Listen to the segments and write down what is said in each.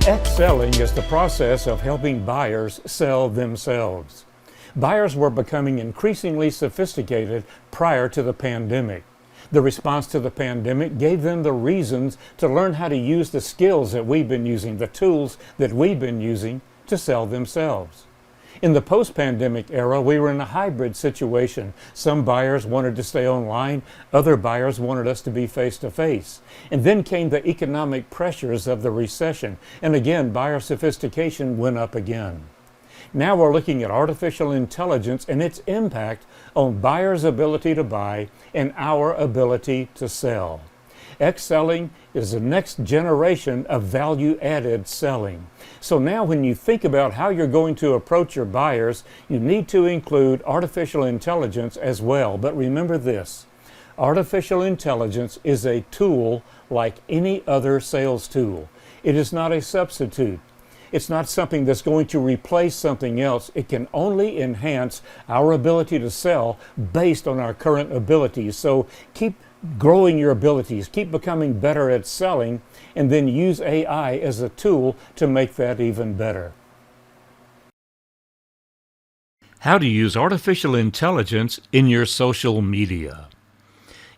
Excelling is the process of helping buyers sell themselves. Buyers were becoming increasingly sophisticated prior to the pandemic. The response to the pandemic gave them the reasons to learn how to use the skills that we've been using, the tools that we've been using to sell themselves. In the post-pandemic era, we were in a hybrid situation. Some buyers wanted to stay online, other buyers wanted us to be face-to-face. And then came the economic pressures of the recession, and again, buyer sophistication went up again. Now we're looking at artificial intelligence and its impact on buyers' ability to buy and our ability to sell. Excelling is the next generation of value-added selling. So now when you think about how you're going to approach your buyers, you need to include artificial intelligence as well. But remember this, artificial intelligence is a tool like any other sales tool. It is not a substitute. It's not something that's going to replace something else. It can only enhance our ability to sell based on our current abilities. So keep growing your abilities, keep becoming better at selling, and then use AI as a tool to make that even better. How to use artificial intelligence in your social media.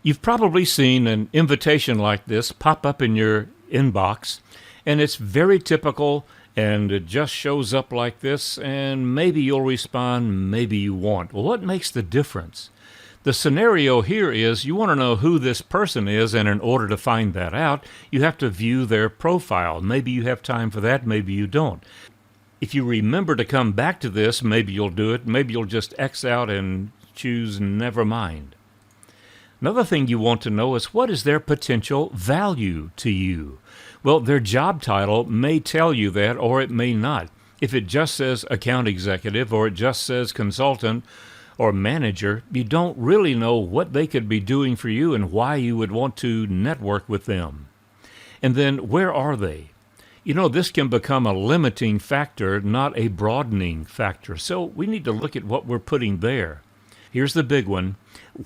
You've probably seen an invitation like this pop up in your inbox, and it's very typical, and it just shows up like this, and maybe you'll respond, maybe you won't. Well, what makes the difference? The scenario here is you want to know who this person is, and in order to find that out, you have to view their profile. Maybe you have time for that, maybe you don't. If you remember to come back to this, maybe you'll do it, maybe you'll just X out and choose never mind. Another thing you want to know is what is their potential value to you? Well, their job title may tell you that, or it may not. If it just says account executive, or it just says consultant, or manager, you don't really know what they could be doing for you and why you would want to network with them. And then, where are they? You know, this can become a limiting factor, not a broadening factor. So we need to look at what we're putting there. Here's the big one.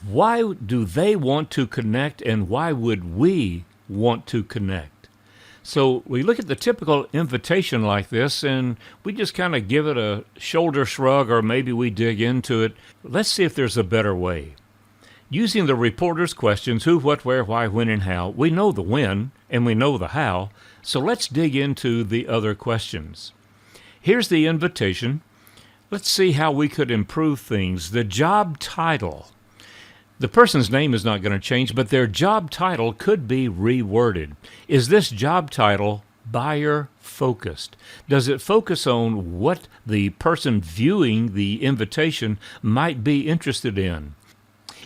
Why do they want to connect, and why would we want to connect? So we look at the typical invitation like this, and we just kind of give it a shoulder shrug, or maybe we dig into it. Let's see if there's a better way. Using the reporter's questions, who, what, where, why, when, and how, we know the when, and we know the how, so let's dig into the other questions. Here's the invitation. Let's see how we could improve things. The job title. The person's name is not going to change, but their job title could be reworded. Is this job title buyer-focused? Does it focus on what the person viewing the invitation might be interested in?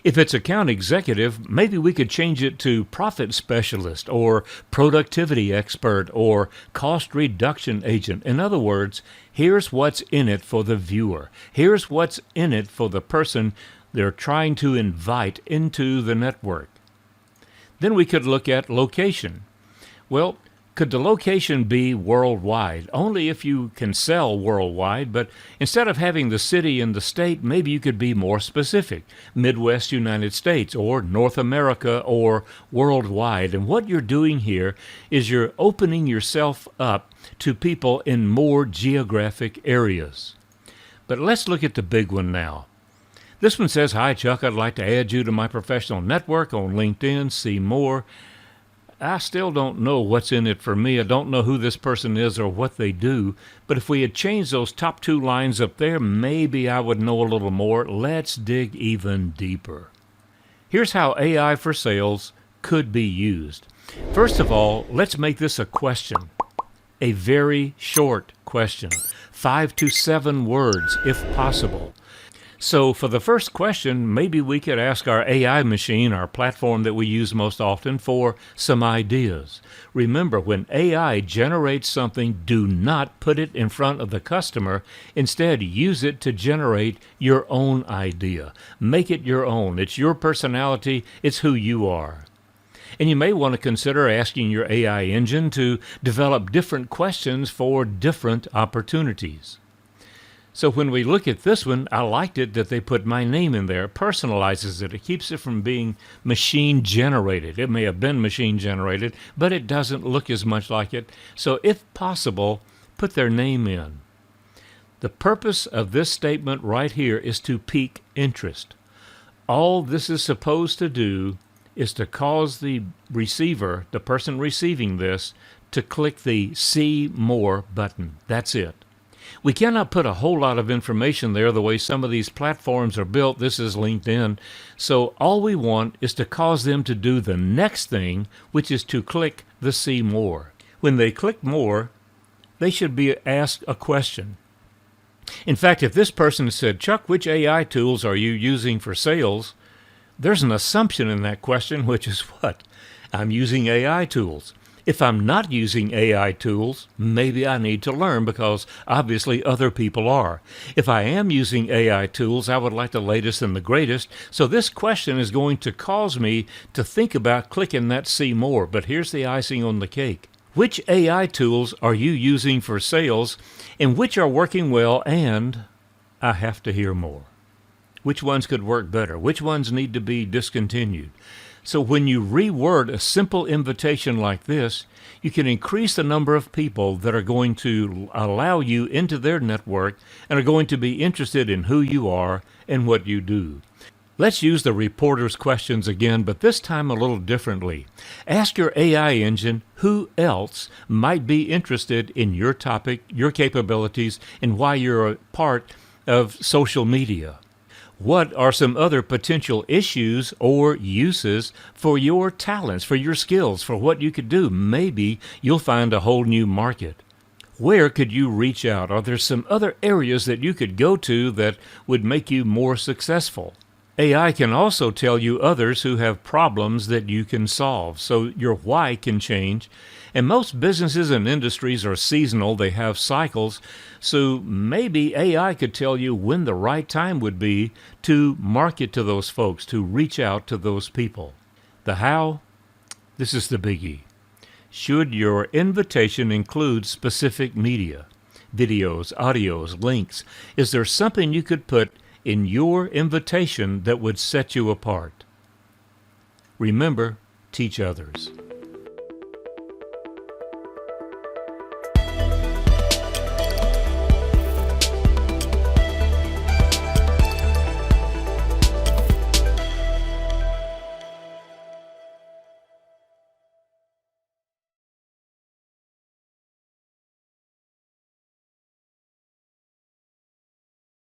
If it's account executive, maybe we could change it to profit specialist, or productivity expert, or cost reduction agent. In other words, here's what's in it for the viewer. Here's what's in it for the person they're trying to invite into the network. Then we could look at location. Well, could the location be worldwide? Only if you can sell worldwide, but instead of having the city and the state, maybe you could be more specific. Midwest United States, or North America, or worldwide. And what you're doing here is you're opening yourself up to people in more geographic areas. But let's look at the big one now. This one says, "Hi, Chuck. I'd like to add you to my professional network on LinkedIn. See more." I still don't know what's in it for me. I don't know who this person is or what they do. But if we had changed those top two lines up there, maybe I would know a little more. Let's dig even deeper. Here's how AI for sales could be used. First of all, let's make this a question. A very short question. 5 to 7 words, if possible. So for the first question, maybe we could ask our AI machine, our platform that we use most often, for some ideas. Remember, when AI generates something, do not put it in front of the customer. Instead, use it to generate your own idea. Make it your own. It's your personality. It's who you are. And you may want to consider asking your AI engine to develop different questions for different opportunities. So when we look at this one, I liked it that they put my name in there, personalizes it. It keeps it from being machine generated. It may have been machine generated, but it doesn't look as much like it. So if possible, put their name in. The purpose of this statement right here is to pique interest. All this is supposed to do is to cause the receiver, the person receiving this, to click the See More button. That's it. We cannot put a whole lot of information there the way some of these platforms are built. This is LinkedIn. So all we want is to cause them to do the next thing, which is to click the See More. When they click More, they should be asked a question. In fact, if this person said, Chuck, which AI tools are you using for sales? There's an assumption in that question, which is what? I'm using AI tools. If I'm not using AI tools, maybe I need to learn because obviously other people are. If I am using AI tools, I would like the latest and the greatest. So this question is going to cause me to think about clicking that See More. But here's the icing on the cake. Which AI tools are you using for sales and which are working well? And I have to hear more. Which ones could work better? Which ones need to be discontinued? So when you reword a simple invitation like this, you can increase the number of people that are going to allow you into their network and are going to be interested in who you are and what you do. Let's use the reporter's questions again, but this time a little differently. Ask your AI engine who else might be interested in your topic, your capabilities, and why you're a part of social media. What are some other potential issues or uses for your talents, for your skills, for what you could do? Maybe you'll find a whole new market. Where could you reach out? Are there some other areas that you could go to that would make you more successful? AI can also tell you others who have problems that you can solve, so your why can change. And most businesses and industries are seasonal. They have cycles. So maybe AI could tell you when the right time would be to market to those folks, to reach out to those people. The how? This is the biggie. Should your invitation include specific media, videos, audios, links? Is there something you could put in your invitation that would set you apart? Remember, teach others.